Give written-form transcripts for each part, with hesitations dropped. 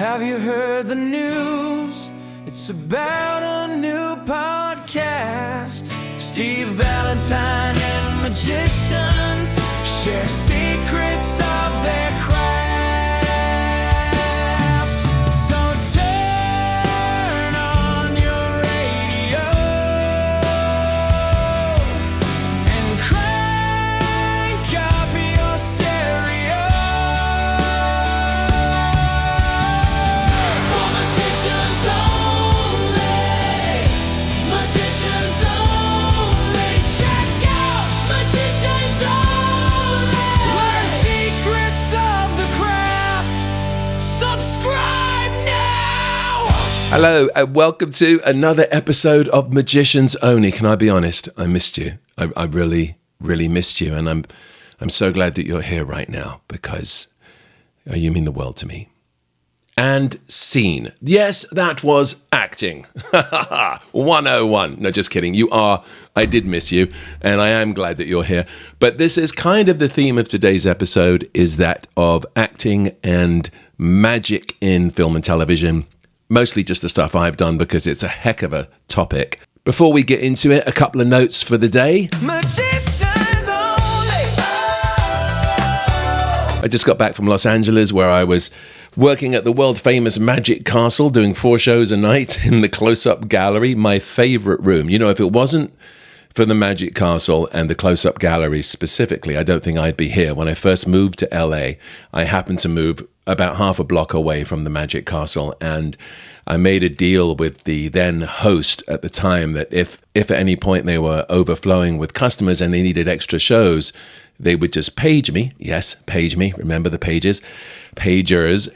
Have you heard the news? It's about a new podcast. Steve Valentine and magicians share secrets of their craft. So turn on your radio and crank up your stereo. For magicians only, magicians only. Check out magicians only. Learn secrets of the craft. Subscribe now. Hello and welcome to another episode of Magicians Only. Can I be honest? I missed you. I really, really missed you, and I'm so glad that you're here right now because you mean the world to me. And scene. Yes, that was acting. 101. No, just kidding. I did miss you, and I am glad that you're here. But this is kind of the theme of today's episode, is that of acting and magic in film and television. Mostly just the stuff I've done because it's a heck of a topic. Before we get into it, a couple of notes for the day. Magicians only. I just got back from Los Angeles, where I was working at the world-famous Magic Castle, doing 4 shows a night in the close-up gallery, my favorite room. You know, if it wasn't for the Magic Castle and the close-up gallery specifically, I don't think I'd be here. When I first moved to LA, I happened to move about half a block away from the Magic Castle, and I made a deal with the then host at the time that if at any point they were overflowing with customers and they needed extra shows, they would just page me. Yes, page me. Remember the pagers,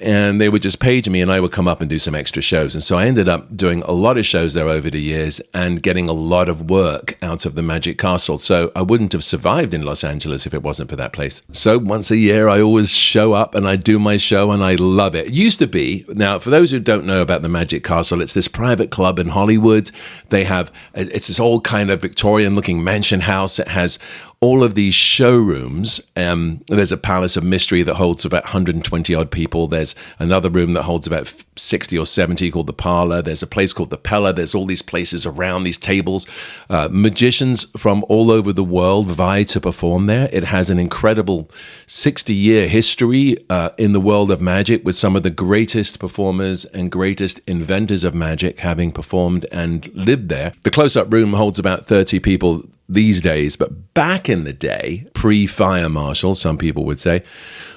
and they would just page me and I would come up and do some extra shows. And so I ended up doing a lot of shows there over the years and getting a lot of work out of the Magic Castle. So I wouldn't have survived in Los Angeles if it wasn't for that place. So once a year, I always show up and I do my show and I love it. It used to be, now for those who don't know about the Magic Castle, it's this private club in Hollywood. It's this old kind of Victorian looking mansion house. It has all of these showrooms. There's a Palace of Mystery that holds about 120 odd people. There's another room that holds about 60 or 70 called the Parlor. There's a place called the Pella. There's all these places around these tables. Magicians from all over the world vie to perform there. It has an incredible 60-year history in the world of magic, with some of the greatest performers and greatest inventors of magic having performed and lived there. The close-up room holds about 30 people these days, but back in the day, pre-fire marshal, some people would say,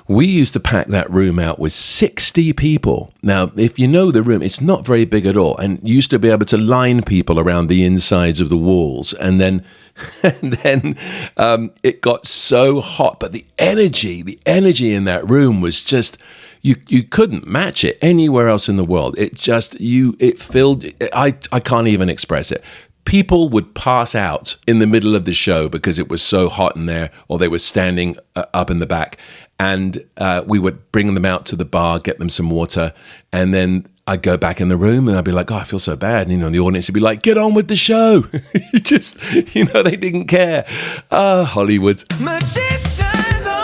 we used to pack that room out with 60 people. Now, if you know the room, it's not very big at all, and used to be able to line people around the insides of the walls, and then it got so hot, but the energy in that room was just, you couldn't match it anywhere else in the world. It filled, I can't even express it. People would pass out in the middle of the show because it was so hot in there, or they were standing up in the back. And we would bring them out to the bar, get them some water, and then I'd go back in the room and I'd be like, oh, I feel so bad. And, the audience would be like, get on with the show. They didn't care. Hollywood. Magicians only.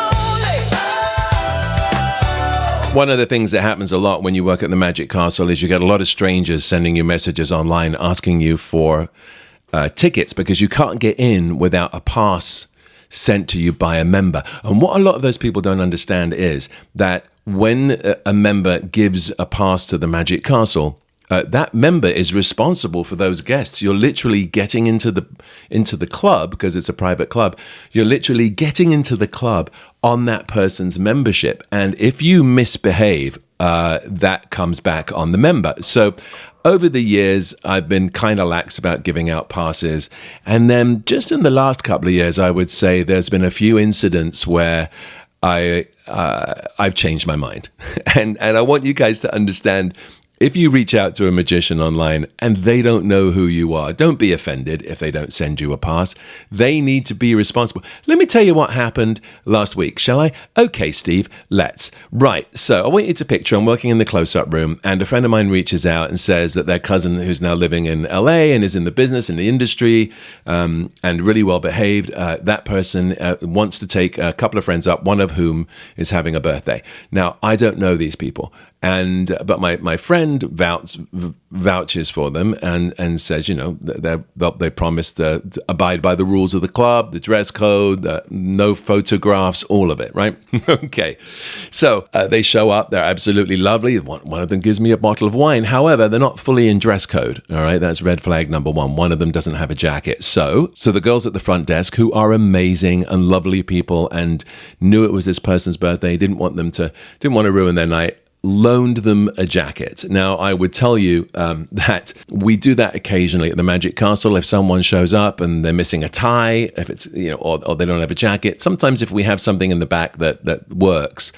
One of the things that happens a lot when you work at the Magic Castle is you get a lot of strangers sending you messages online asking you for tickets because you can't get in without a pass sent to you by a member. And what a lot of those people don't understand is that when a member gives a pass to the Magic Castle, that member is responsible for those guests. You're literally getting into the club, because it's a private club. You're literally getting into the club on that person's membership. And if you misbehave, that comes back on the member. So over the years, I've been kind of lax about giving out passes. And then just in the last couple of years, I would say there's been a few incidents where I've changed my mind. And I want you guys to understand, if you reach out to a magician online and they don't know who you are, don't be offended if they don't send you a pass. They need to be responsible. Let me tell you what happened last week, shall I? Okay, Steve, let's. Right, so I want you to picture I'm working in the close-up room and a friend of mine reaches out and says that their cousin, who's now living in LA and is in the business, in the industry, and really well behaved, that person wants to take a couple of friends up, one of whom is having a birthday. Now, I don't know these people. But my friend vouches for them and says, they promised to abide by the rules of the club, the dress code, no photographs, all of it, right? Okay. So they show up. They're absolutely lovely. One of them gives me a bottle of wine. However, they're not fully in dress code. All right. That's red flag number one. One of them doesn't have a jacket. So the girls at the front desk, who are amazing and lovely people and knew it was this person's birthday, didn't want to ruin their night, loaned them a jacket. Now, I would tell you that we do that occasionally at the Magic Castle. If someone shows up and they're missing a tie, if it's or they don't have a jacket, sometimes if we have something in the back that works,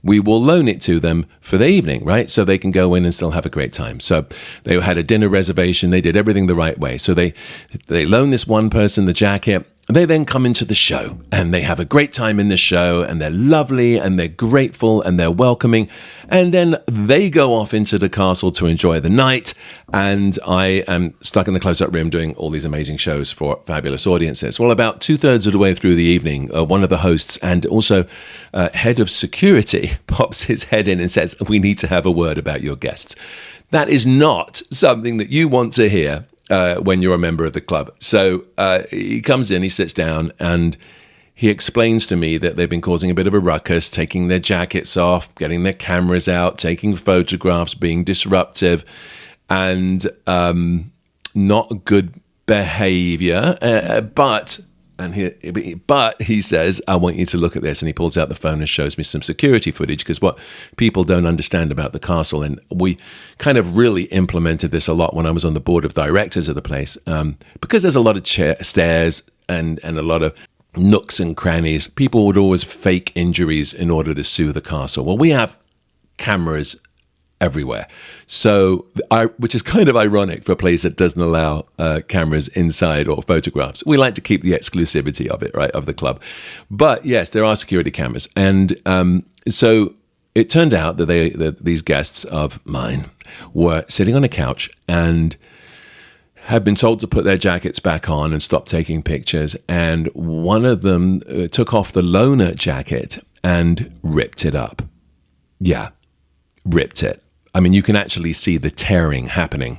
we will loan it to them for the evening, right? So they can go in and still have a great time. So they had a dinner reservation. They did everything the right way. So they loan this one person the jacket. They then come into the show and they have a great time in the show and they're lovely and they're grateful and they're welcoming. And then they go off into the castle to enjoy the night. And I am stuck in the close-up room doing all these amazing shows for fabulous audiences. Well, about 2/3 of the way through the evening, one of the hosts and also head of security pops his head in and says, "We need to have a word about your guests." That is not something that you want to hear when you're a member of the club. So he comes in, he sits down, and he explains to me that they've been causing a bit of a ruckus, taking their jackets off, getting their cameras out, taking photographs, being disruptive, and not good behavior. But he says, "I want you to look at this." And he pulls out the phone and shows me some security footage, because what people don't understand about the castle, and we kind of really implemented this a lot when I was on the board of directors of the place, because there's a lot of stairs and a lot of nooks and crannies. People would always fake injuries in order to sue the castle. Well, we have cameras everywhere. So, which is kind of ironic for a place that doesn't allow cameras inside or photographs. We like to keep the exclusivity of it, right, of the club. But yes, there are security cameras. And so it turned out that these guests of mine were sitting on a couch and had been told to put their jackets back on and stop taking pictures. And one of them took off the loaner jacket and ripped it up. Yeah, ripped it. I mean, you can actually see the tearing happening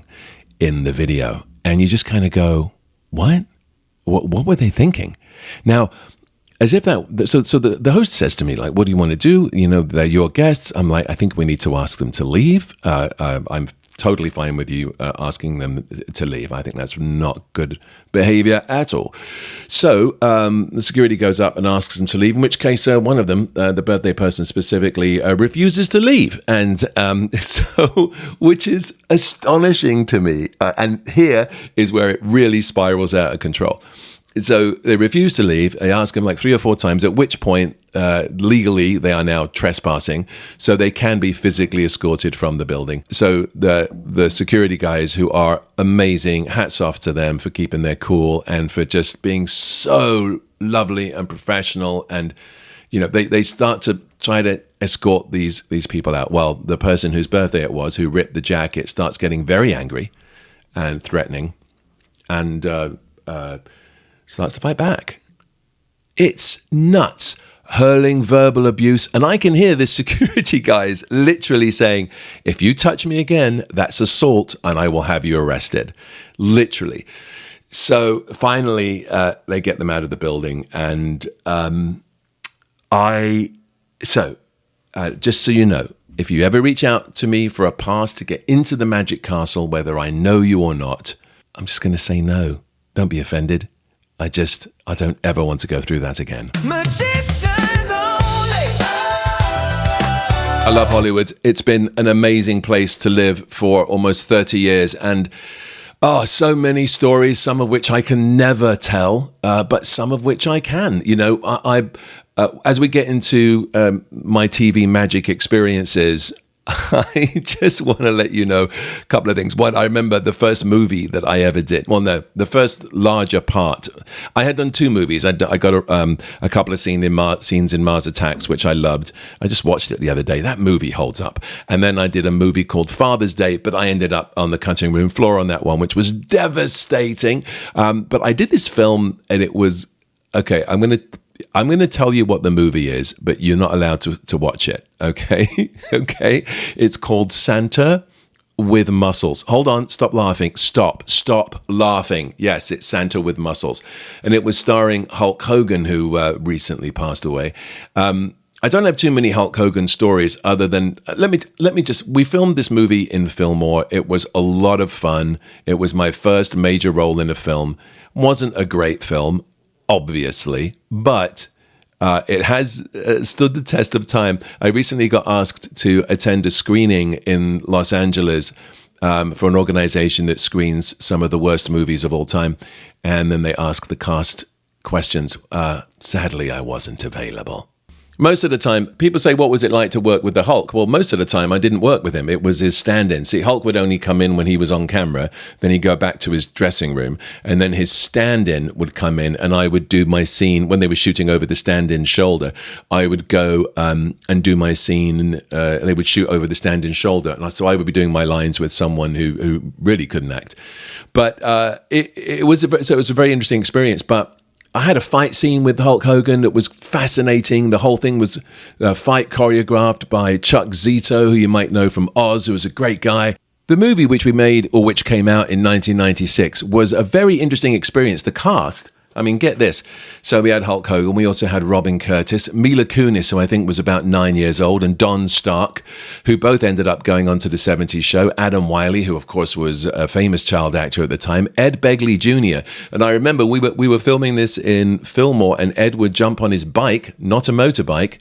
in the video. And you just kind of go, what? What were they thinking? Now, as if that, so the host says to me, like, "What do you want to do? They're your guests." I'm like, "I think we need to ask them to leave. I'm totally fine with you asking them to leave. I think that's not good behavior at all." So the security goes up and asks them to leave, in which case one of them, the birthday person specifically, refuses to leave. And so, which is astonishing to me. And here is where it really spirals out of control. So they refuse to leave. They ask him like 3 or 4 times, at which point legally they are now trespassing, so they can be physically escorted from the building. So the security guys, who are amazing, hats off to them for keeping their cool and for just being so lovely and professional. And they start to try to escort these people out. Well, the person whose birthday it was, who ripped the jacket, starts getting very angry and threatening, and starts to fight back. It's nuts, hurling verbal abuse. And I can hear the security guys literally saying, "If you touch me again, that's assault and I will have you arrested." Literally. So finally, they get them out of the building. And just so you know, if you ever reach out to me for a pass to get into the Magic Castle, whether I know you or not, I'm just going to say no. Don't be offended. I don't ever want to go through that again. Magicians only. I love Hollywood. It's been an amazing place to live for almost 30 years. And so many stories, some of which I can never tell, but some of which I can. As we get into my TV magic experiences, I just want to let you know a couple of things. One, I remember the first movie that I ever did. Well, no, the first larger part. I had done 2 movies. I got a couple of scenes in Mars Attacks, which I loved. I just watched it the other day. That movie holds up. And then I did a movie called Father's Day, but I ended up on the cutting room floor on that one, which was devastating. But I did this film, and it was, okay, I'm going to I'm going to tell you what the movie is, but you're not allowed to watch it. Okay. Okay. It's called Santa with Muscles. Hold on. Stop laughing. Stop laughing. Yes, it's Santa with Muscles. And it was starring Hulk Hogan, who recently passed away. I don't have too many Hulk Hogan stories other than, we filmed this movie in Fillmore. It was a lot of fun. It was my first major role in a film. Wasn't a great film, obviously, but it has stood the test of time. I recently got asked to attend a screening in Los Angeles for an organization that screens some of the worst movies of all time. And then they asked the cast questions. Sadly, I wasn't available. Most of the time, people say, what was it like to work with the Hulk? Well, most of the time, I didn't work with him. It was his stand-in. See, Hulk would only come in when he was on camera. Then he'd go back to his dressing room. And then his stand-in would come in, and I would do my scene. When they were shooting over the stand-in's shoulder, I would go and do my scene. They would shoot over the stand-in's shoulder. And so I would be doing my lines with someone who really couldn't act. But it was a very interesting experience. But I had a fight scene with Hulk Hogan that was fascinating. The whole thing was a fight choreographed by Chuck Zito, who you might know from Oz, who was a great guy. The movie which we made, or which came out in 1996, was a very interesting experience. The cast, I mean, get this. So we had Hulk Hogan. We also had Robin Curtis, Mila Kunis, who I think was about 9 years old, and Don Stark, who both ended up going on to the 70s show. Adam Wiley, who of course was a famous child actor at the time. Ed Begley Jr. And I remember we were filming this in Fillmore, and Ed would jump on his bike, not a motorbike,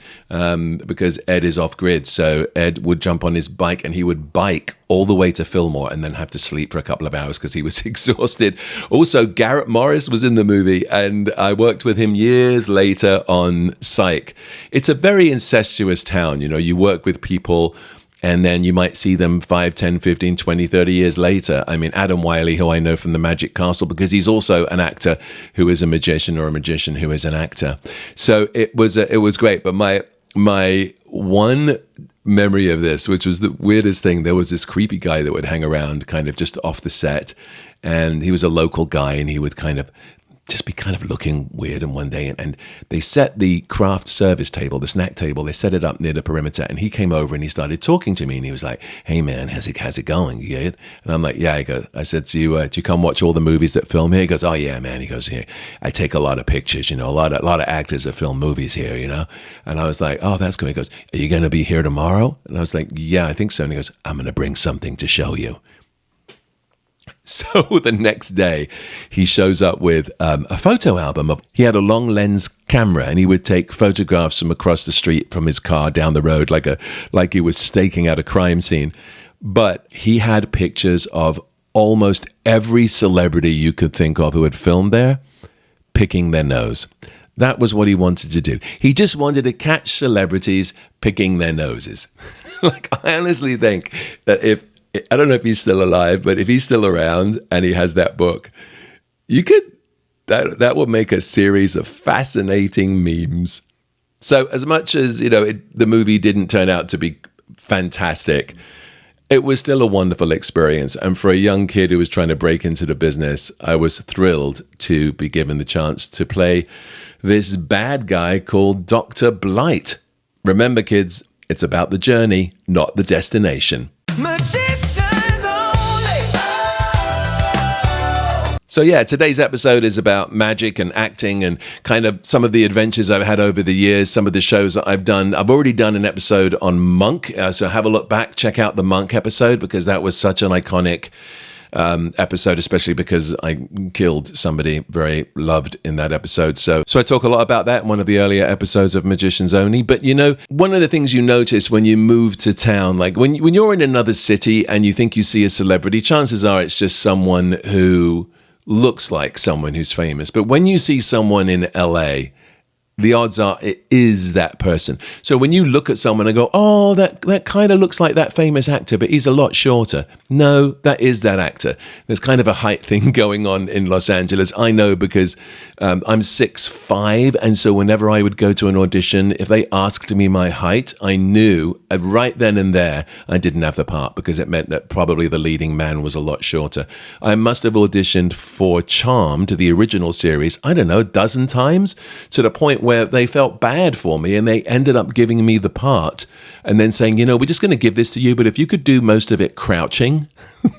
because Ed is off grid. So Ed would jump on his bike and he would bike all the way to Fillmore and then have to sleep for a couple of hours because he was exhausted. Also, Garrett Morris was in the movie, and I worked with him years later on Psych. It's a very incestuous town. You know, you work with people and then you might see them 5, 10, 15, 20, 30 years later. I mean, Adam Wiley, who I know from the Magic Castle, because he's also an actor who is a magician, or a magician who is an actor. So it was great. But my one memory of this, which was the weirdest thing, there was this creepy guy that would hang around kind of just off the set, and he was a local guy, and he would kind of just be kind of looking weird. And one day, and they set the craft service table, the snack table, they set it up near the perimeter, and he came over and he started talking to me, and he was like, "Hey man, how's it going? You good?" And I'm like, "Yeah." I said, "Do you come watch all the movies that film here?" He goes, "Oh yeah, man." He goes, "Yeah, I take a lot of pictures, you know, a lot of actors that film movies here, you know." And I was like, "Oh, that's cool." He goes, "Are you going to be here tomorrow?" And I was like, "Yeah, I think so." And he goes, "I'm going to bring something to show you." So the next day, he shows up with a photo album. He had a long lens camera, and he would take photographs from across the street from his car down the road, like he was staking out a crime scene. But he had pictures of almost every celebrity you could think of who had filmed there, picking their nose. That was what he wanted to do. He just wanted to catch celebrities picking their noses. Like, I honestly think that I don't know if he's still alive, but if he's still around and he has that book, that would make a series of fascinating memes. So as much as, you know, the movie didn't turn out to be fantastic, it was still a wonderful experience. And for a young kid who was trying to break into the business, I was thrilled to be given the chance to play this bad guy called Dr. Blight. Remember, kids, it's about the journey, not the destination. Magicians only. So yeah, today's episode is about magic and acting and kind of some of the adventures I've had over the years, some of the shows that I've done. I've already done an episode on Monk, so have a look back, check out the Monk episode, because that was such an iconic episode, especially because I killed somebody very loved in that episode. So I talk a lot about that in one of the earlier episodes of Magicians Only. But you know, one of the things you notice when you move to town, like when you're in another city and you think you see a celebrity, chances are it's just someone who looks like someone who's famous. But when you see someone in LA, the odds are it is that person. So when you look at someone and go, "Oh, that kind of looks like that famous actor, but he's a lot shorter." No, that is that actor. There's kind of a height thing going on in Los Angeles. I know because I'm 6'5", and so whenever I would go to an audition, if they asked me my height, I knew right then and there I didn't have the part, because it meant that probably the leading man was a lot shorter. I must have auditioned for Charmed, the original series, I don't know, a dozen times, to the point where they felt bad for me and they ended up giving me the part and then saying, we're just going to give this to you, but if you could do most of it crouching,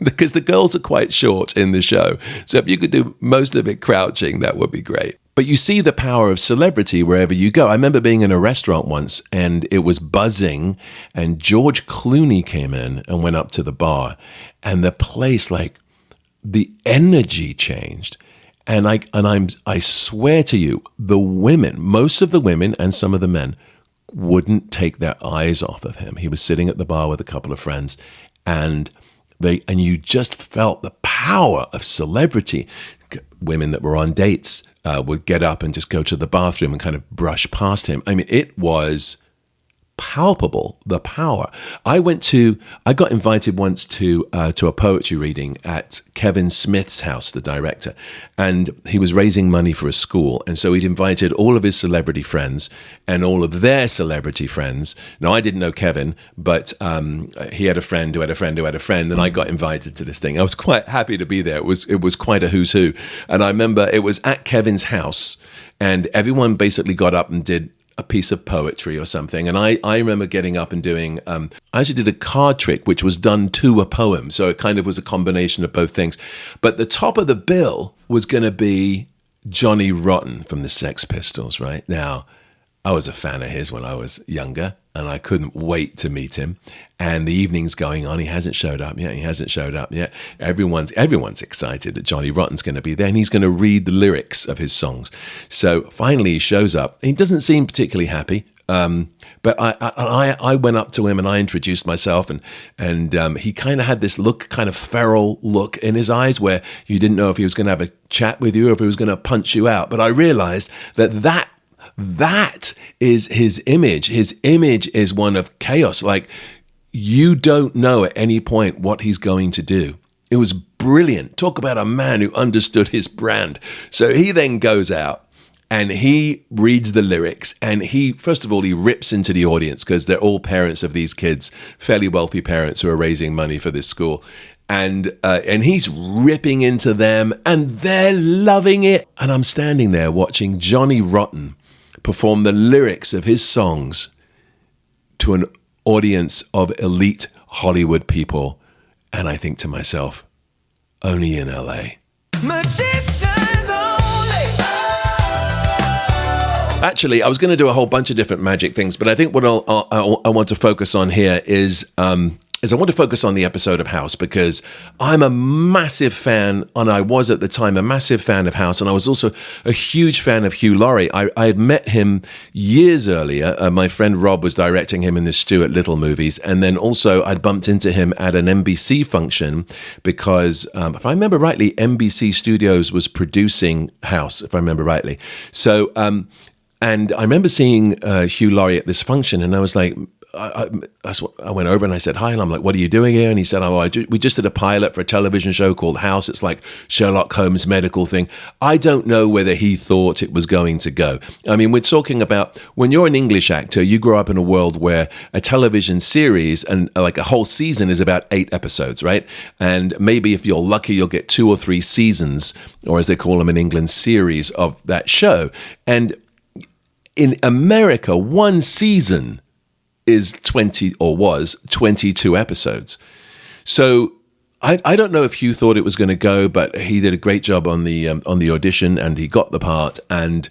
because the girls are quite short in the show. So if you could do most of it crouching, that would be great. But you see the power of celebrity wherever you go. I remember being in a restaurant once and it was buzzing and George Clooney came in and went up to the bar and the place, like the energy changed. And I swear to you, the women, most of the women and some of the men wouldn't take their eyes off of him. He was sitting at the bar with a couple of friends and you just felt the power of celebrity. Women that were on dates would get up and just go to the bathroom and kind of brush past him. I mean, it was palpable, the power. I got invited once to a poetry reading at Kevin Smith's house, the director, and he was raising money for a school, and so he'd invited all of his celebrity friends and all of their celebrity friends. Now, I didn't know Kevin, but he had a friend who had a friend who had a friend, and I got invited to this thing. I was quite happy to be there. It was quite a who's who, and I remember it was at Kevin's house, and everyone basically got up and did a piece of poetry or something. And I remember getting up and doing, I actually did a card trick, which was done to a poem. So it kind of was a combination of both things. But the top of the bill was going to be Johnny Rotten from the Sex Pistols, right? Now, I was a fan of his when I was younger, and I couldn't wait to meet him. And the evening's going on. He hasn't showed up yet. He hasn't showed up yet. Everyone's excited that Johnny Rotten's going to be there, and he's going to read the lyrics of his songs. So finally, he shows up. He doesn't seem particularly happy. But I went up to him and I introduced myself, and he kind of had this look, kind of feral look in his eyes, where you didn't know if he was going to have a chat with you or if he was going to punch you out. But I realized that is his image. His image is one of chaos. Like, you don't know at any point what he's going to do. It was brilliant. Talk about a man who understood his brand. So he then goes out and he reads the lyrics, and he, first of all, he rips into the audience because they're all parents of these kids, fairly wealthy parents who are raising money for this school. And he's ripping into them and they're loving it. And I'm standing there watching Johnny Rotten perform the lyrics of his songs to an audience of elite Hollywood people. And I think to myself, only in LA. Magicians only. Actually, I was going to do a whole bunch of different magic things, but I think what I want to focus on here is I want to focus on the episode of House, because I'm a massive fan, and I was at the time a massive fan of House, and I was also a huge fan of Hugh Laurie. I had met him years earlier. My friend Rob was directing him in the Stuart Little movies, and then also I'd bumped into him at an NBC function because, if I remember rightly, NBC Studios was producing House, if I remember rightly. So, and I remember seeing Hugh Laurie at this function, and I was like, I went over and I said hi, and I'm like, what are you doing here? And he said, we just did a pilot for a television show called House. It's like Sherlock Holmes medical thing. I don't know whether he thought it was going to go. I mean, we're talking about when you're an English actor, you grow up in a world where a television series and like a whole season is about 8 episodes, right? And maybe if you're lucky, you'll get 2 or 3 seasons, or as they call them in England, series of that show. And in America, one season is 20 or was 22 episodes. So I don't know if Hugh thought it was going to go, but he did a great job on the audition, and he got the part. And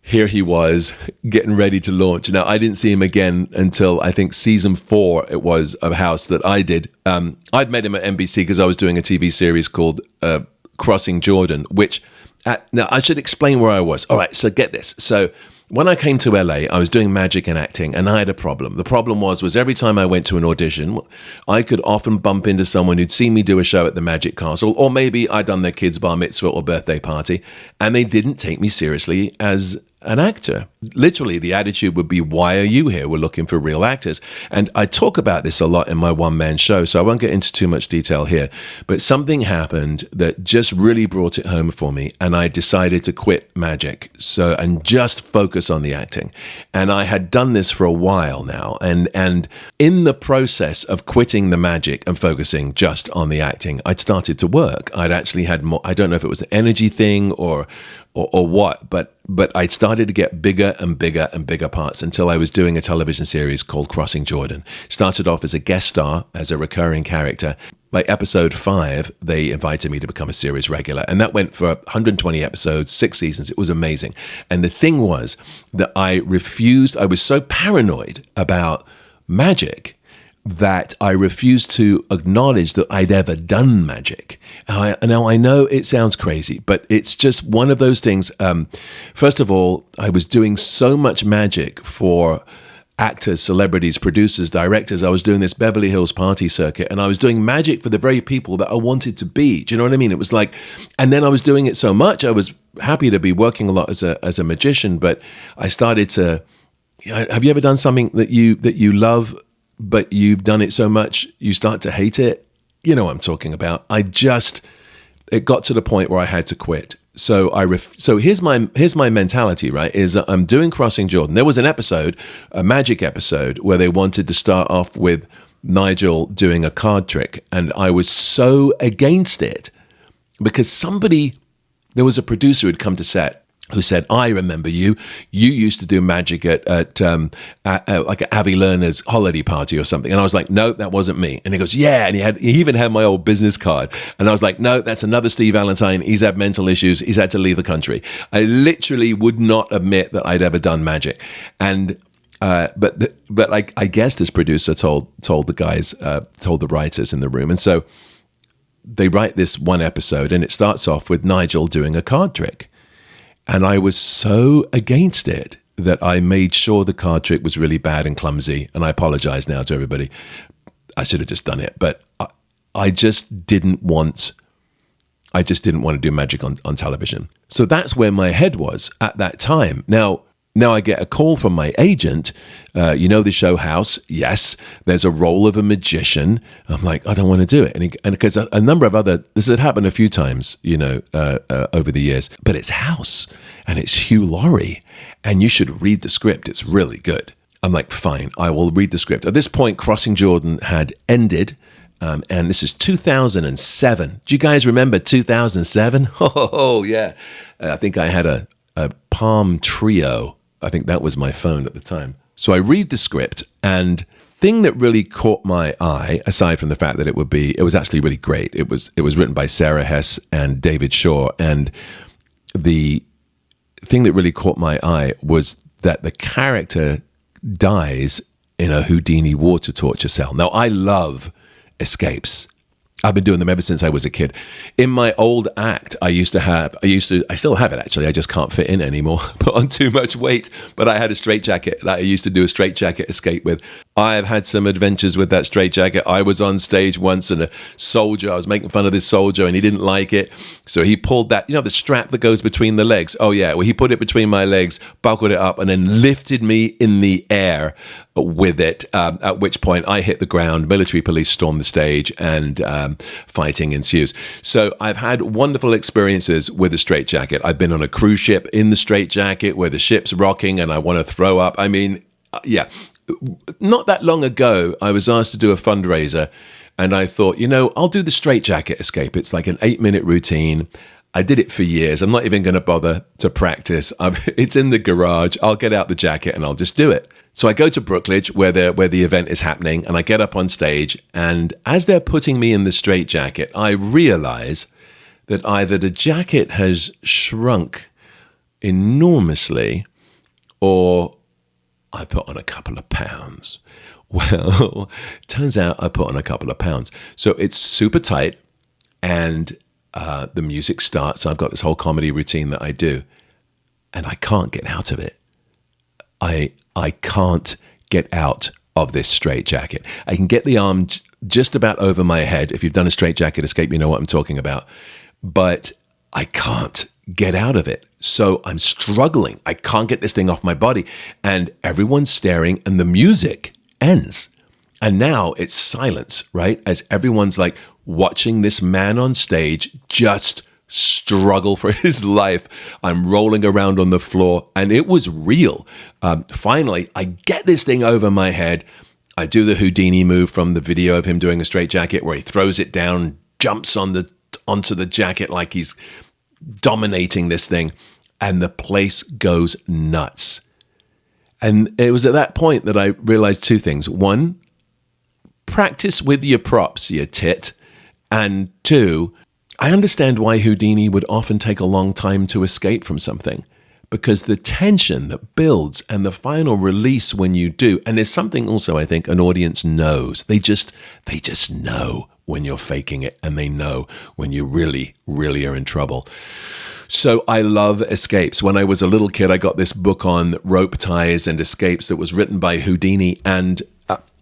here he was getting ready to launch. Now, I didn't see him again until I think season 4 it was of House that I did. I'd met him at NBC because I was doing a TV series called Crossing Jordan, which now I should explain where I was. All right, so get this. So when I came to LA, I was doing magic and acting, and I had a problem. The problem was every time I went to an audition, I could often bump into someone who'd seen me do a show at the Magic Castle, or maybe I'd done their kid's bar mitzvah or birthday party, and they didn't take me seriously as an actor. Literally, the attitude would be, why are you here? We're looking for real actors. And I talk about this a lot in my one-man show, so I won't get into too much detail here. But something happened that just really brought it home for me, and I decided to quit magic and just focus on the acting. And I had done this for a while now. And in the process of quitting the magic and focusing just on the acting, I'd started to work. I'd actually had more, I don't know if it was an energy thing or what, but but I started to get bigger and bigger and bigger parts until I was doing a television series called Crossing Jordan. Started off as a guest star, as a recurring character. By episode 5, they invited me to become a series regular. And that went for 120 episodes, 6 seasons. It was amazing. And the thing was that I was so paranoid about magic that I refused to acknowledge that I'd ever done magic. Now, I know it sounds crazy, but it's just one of those things. First of all, I was doing so much magic for actors, celebrities, producers, directors. I was doing this Beverly Hills party circuit, and I was doing magic for the very people that I wanted to be. Do you know what I mean? It was like, and then I was doing it so much, I was happy to be working a lot as a magician, but I started to, have you ever done something that you love, but you've done it so much, you start to hate it? You know what I'm talking about. It got to the point where I had to quit. So here's my mentality, right? Is I'm doing Crossing Jordan. There was an episode, a magic episode, where they wanted to start off with Nigel doing a card trick. And I was so against it because there was a producer who'd come to set who said, I remember you used to do magic at like an Avi Lerner's holiday party or something. And I was like, no, that wasn't me. And he goes, yeah. And he even had my old business card. And I was like, no, that's another Steve Valentine. He's had mental issues. He's had to leave the country. I literally would not admit that I'd ever done magic. And but I guess this producer told the writers in the room. And so they write this one episode, and it starts off with Nigel doing a card trick. And I was so against it that I made sure the card trick was really bad and clumsy. And I apologize now to everybody. I should have just done it. But I just didn't want to do magic on television. So that's where my head was at that time. Now I get a call from my agent. You know the show House? Yes. There's a role of a magician. I'm like, I don't want to do it. And because a number of this had happened a few times, over the years. But it's House, and it's Hugh Laurie, and you should read the script. It's really good. I'm like, fine, I will read the script. At this point, Crossing Jordan had ended. And this is 2007. Do you guys remember 2007? Oh yeah. I think I had a Palm Trio. I think that was my phone at the time. So I read the script, and thing that really caught my eye, aside from the fact that it was actually really great. It was written by Sarah Hess and David Shaw, and the thing that really caught my eye was that the character dies in a Houdini water torture cell. Now, I love escapes. I've been doing them ever since I was a kid. In my old act, I still have it actually, I just can't fit in anymore, put on too much weight, but I had a straitjacket that I used to do a straitjacket escape with. I've had some adventures with that straitjacket. I was on stage once, and I was making fun of this soldier, and he didn't like it. So he pulled that, the strap that goes between the legs. Oh yeah, well, he put it between my legs, buckled it up, and then lifted me in the air with it, at which point I hit the ground, military police storm the stage, and fighting ensues. So I've had wonderful experiences with a straitjacket. I've been on a cruise ship in the straitjacket where the ship's rocking and I want to throw up. I mean, yeah. Not that long ago, I was asked to do a fundraiser, and I thought, I'll do the straitjacket escape. It's like an 8-minute routine. I did it for years. I'm not even going to bother to practice. It's in the garage. I'll get out the jacket and I'll just do it. So I go to Brookledge where the event is happening, and I get up on stage, and as they're putting me in the straitjacket, I realize that either the jacket has shrunk enormously or I put on a couple of pounds. Well, turns out I put on a couple of pounds. So it's super tight, and the music starts. I've got this whole comedy routine that I do, and I can't get out of it. I can't get out of this straitjacket. I can get the arm just about over my head. If you've done a straitjacket escape, you know what I'm talking about. But I can't get out of it. So I'm struggling. I can't get this thing off my body. And everyone's staring, and the music ends. And now it's silence, right? As everyone's like watching this man on stage just struggle for his life. I'm rolling around on the floor, and it was real. Finally, I get this thing over my head. I do the Houdini move from the video of him doing a straitjacket where he throws it down, jumps onto the jacket like he's dominating this thing. and the place goes nuts. And it was at that point that I realized two things. One, practice with your props, you tit. And two, I understand why Houdini would often take a long time to escape from something, because the tension that builds and the final release when you do, and there's something also I think an audience knows. They just know when you're faking it, and they know when you really, really are in trouble. So I love escapes. When I was a little kid, I got this book on rope ties and escapes that was written by Houdini, and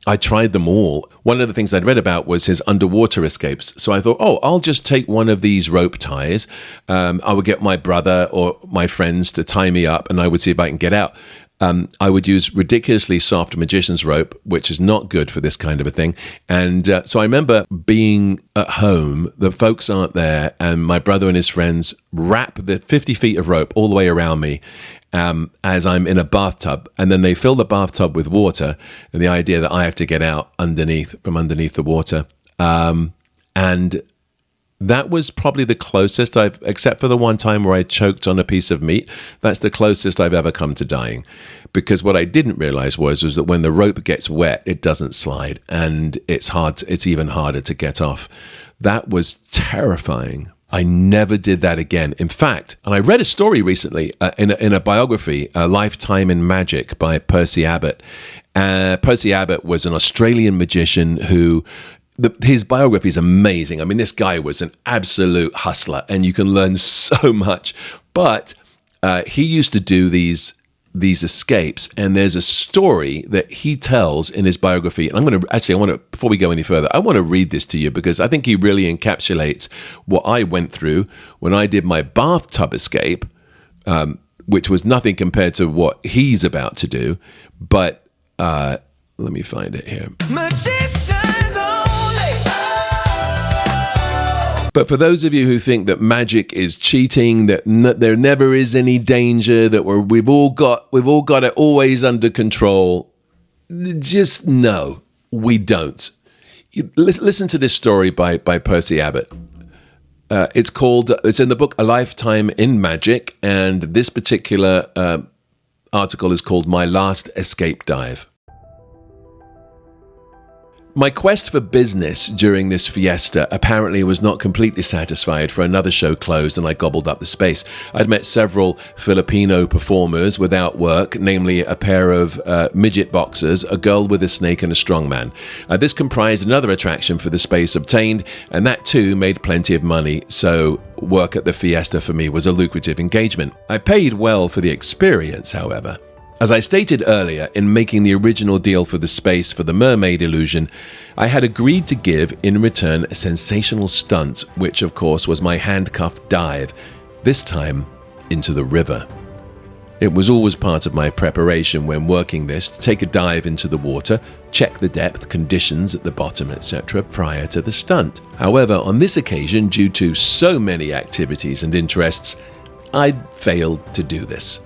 I tried them all. One of the things I'd read about was his underwater escapes. So I thought, I'll just take one of these rope ties. I would get my brother or my friends to tie me up, and I would see if I can get out. I would use ridiculously soft magician's rope, which is not good for this kind of a thing. And so I remember being at home, the folks aren't there, and my brother and his friends wrap the 50 feet of rope all the way around me as I'm in a bathtub. And then they fill the bathtub with water, and the idea that I have to get out from underneath the water. And that was probably the closest except for the one time where I choked on a piece of meat, that's the closest I've ever come to dying. Because what I didn't realize was that when the rope gets wet, it doesn't slide, and it's even harder to get off. That was terrifying. I never did that again. In fact, and I read a story recently in a biography, A Lifetime in Magic by Percy Abbott. Percy Abbott was an Australian magician who... his biography is amazing. I mean, this guy was an absolute hustler, and you can learn so much. But he used to do these escapes, and there's a story that he tells in his biography. And before we go any further, I want to read this to you because I think he really encapsulates what I went through when I did my bathtub escape, which was nothing compared to what he's about to do. But let me find it here. Magicians only. But for those of you who think that magic is cheating, that there never is any danger, that we've all got it always under control, just no, we don't. Listen to this story by Percy Abbott. It's in the book A Lifetime in Magic, and this particular article is called My Last Escape Dive. My quest for business during this fiesta apparently was not completely satisfied, for another show closed and I gobbled up the space. I'd met several Filipino performers without work, namely a pair of midget boxers, a girl with a snake, and a strongman. This comprised another attraction for the space obtained, and that too made plenty of money, so work at the fiesta for me was a lucrative engagement. I paid well for the experience, however. As I stated earlier, in making the original deal for the space for the mermaid illusion, I had agreed to give in return a sensational stunt, which of course was my handcuffed dive, this time into the river. It was always part of my preparation when working this to take a dive into the water, check the depth, conditions at the bottom, etc. prior to the stunt. However, on this occasion, due to so many activities and interests, I'd failed to do this.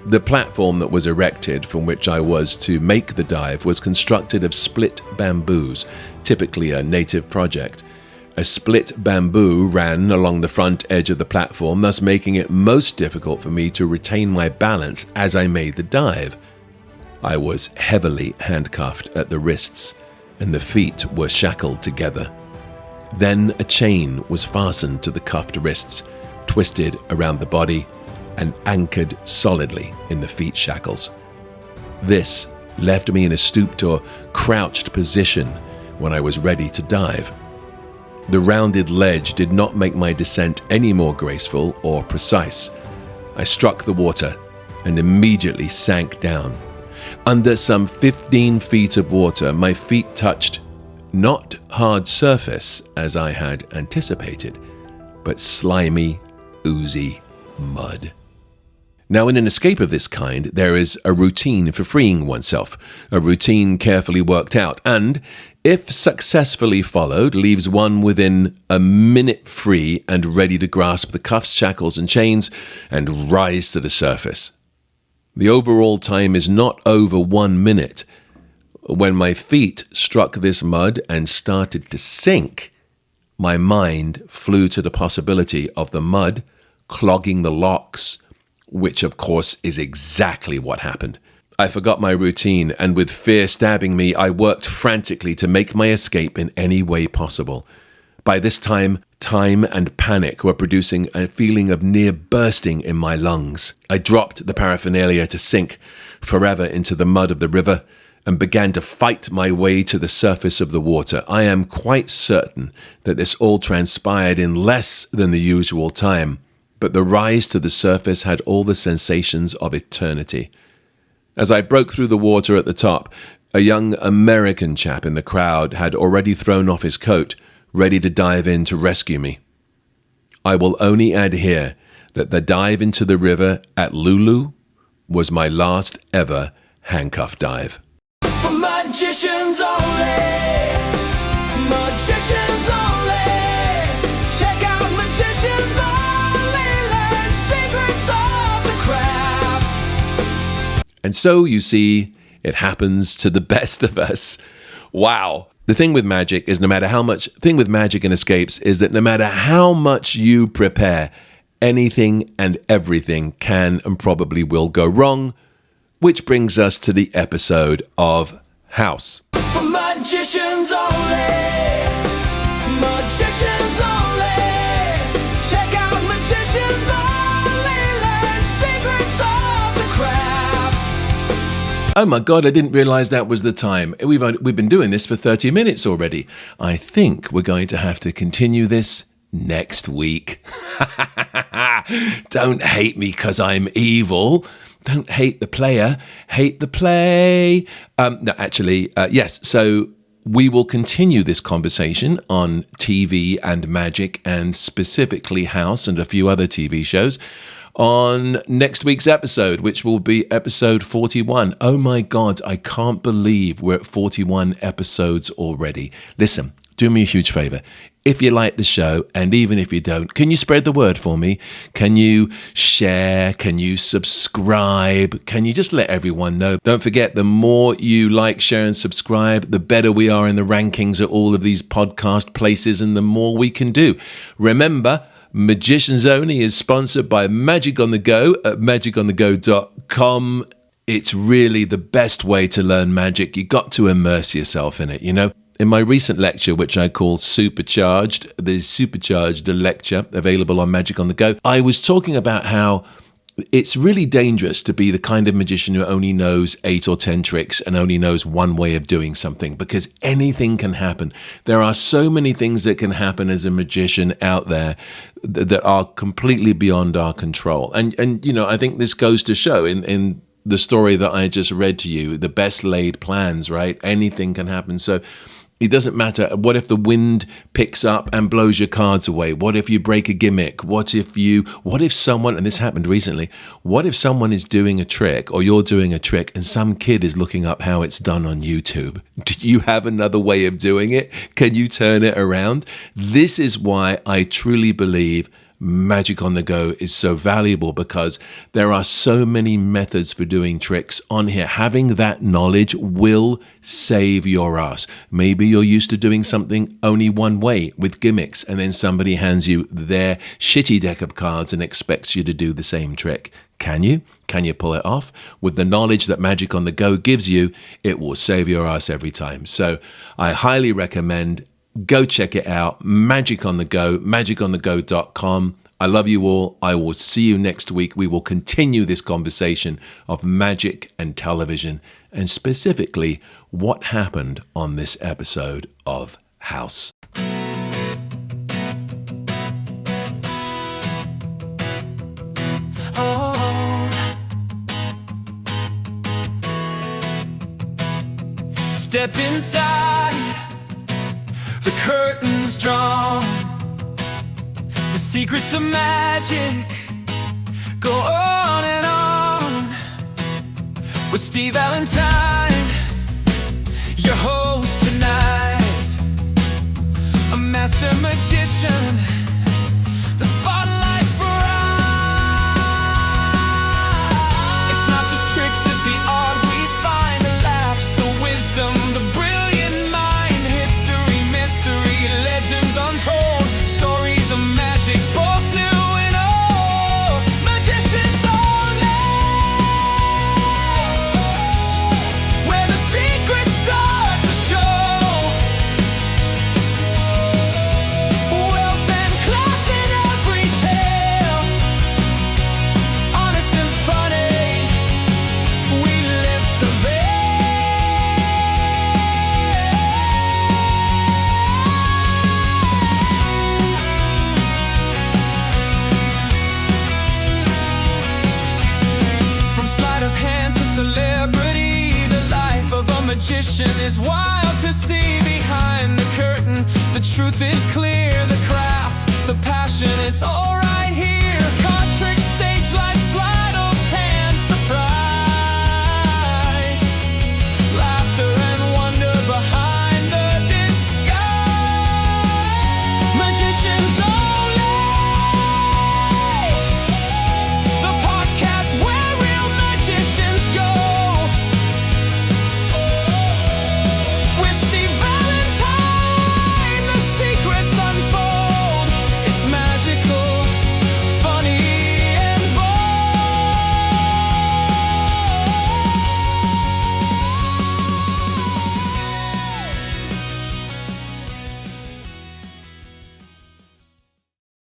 The platform that was erected from which I was to make the dive was constructed of split bamboos, typically a native project. A split bamboo ran along the front edge of the platform, thus making it most difficult for me to retain my balance as I made the dive. I was heavily handcuffed at the wrists, and the feet were shackled together. Then a chain was fastened to the cuffed wrists, twisted around the body, and anchored solidly in the feet shackles. This left me in a stooped or crouched position when I was ready to dive. The rounded ledge did not make my descent any more graceful or precise. I struck the water and immediately sank down. Under some 15 feet of water, my feet touched not hard surface as I had anticipated, but slimy, oozy mud. Now, in an escape of this kind, there is a routine for freeing oneself, a routine carefully worked out, and, if successfully followed, leaves one within a minute free and ready to grasp the cuffs, shackles, and chains and rise to the surface. The overall time is not over 1 minute. When my feet struck this mud and started to sink, my mind flew to the possibility of the mud clogging the locks, which of course is exactly what happened. I forgot my routine, and with fear stabbing me, I worked frantically to make my escape in any way possible. By this time and panic were producing a feeling of near bursting in my lungs. I dropped the paraphernalia to sink forever into the mud of the river and began to fight my way to the surface of the water. I am quite certain that this all transpired in less than the usual time, but the rise to the surface had all the sensations of eternity. As I broke through the water at the top, a young American chap in the crowd had already thrown off his coat, ready to dive in to rescue me. I will only add here that the dive into the river at Lulu was my last ever handcuff dive. For magicians only. Magicians only. Check out magicians only. Learn secrets of the craft. And so, you see, it happens to the best of us. Wow. The thing with magic and escapes is that no matter how much you prepare, anything and everything can and probably will go wrong, which brings us to the episode of House. For magicians only. Magicians only. Check out magicians only. Learn secrets of the craft. Oh my God, I didn't realize that was the time. We've been doing this for 30 minutes already. I think we're going to have to continue this next week. Don't hate me because I'm evil. Don't hate the player, hate the play. Yes. So we will continue this conversation on TV and magic, and specifically House and a few other TV shows, on next week's episode, which will be episode 41. Oh my God, I can't believe we're at 41 episodes already. Listen, do me a huge favor. If you like the show, and even if you don't, can you spread the word for me? Can you share? Can you subscribe? Can you just let everyone know? Don't forget, the more you like, share, and subscribe, the better we are in the rankings at all of these podcast places, and the more we can do. Remember, Magicians Only is sponsored by Magic on the Go at magiconthego.com. It's really the best way to learn magic. You got to immerse yourself in it, you know? In my recent lecture, which I call Supercharged, the Supercharged lecture available on Magic on the Go, I was talking about how it's really dangerous to be the kind of magician who only knows 8 or 10 tricks and only knows one way of doing something, because anything can happen. There are so many things that can happen as a magician out there that are completely beyond our control. And you know, I think this goes to show in the story that I just read to you, the best laid plans, right? Anything can happen. So it doesn't matter. What if the wind picks up and blows your cards away? What if you break a gimmick? What if someone, and this happened recently, what if someone is doing a trick, or you're doing a trick, and some kid is looking up how it's done on YouTube? Do you have another way of doing it? Can you turn it around? This is why I truly believe Magic on the Go is so valuable, because there are so many methods for doing tricks on here. Having that knowledge will save your ass. Maybe you're used to doing something only one way with gimmicks, and then somebody hands you their shitty deck of cards and expects you to do the same trick. Can you? Can you pull it off? With the knowledge that Magic on the Go gives you, it will save your ass every time. So I highly recommend, go check it out. Magic on the Go, magiconthego.com. I love you all. I will see you next week. We will continue this conversation of magic and television, and specifically what happened on this episode of House. Step inside. The curtains drawn, the secrets of magic go on and on. With Steve Valentine, your host tonight, a master magician. The spotlight's bright. It's not just tricks, it's the art we find, the laughs, the wisdom, the brilliant mind, history, mystery, legends untold, stories of magic, both new and old. Magicians only. magician is wild to see behind the curtain. The truth is clear, the craft, the passion, it's alright.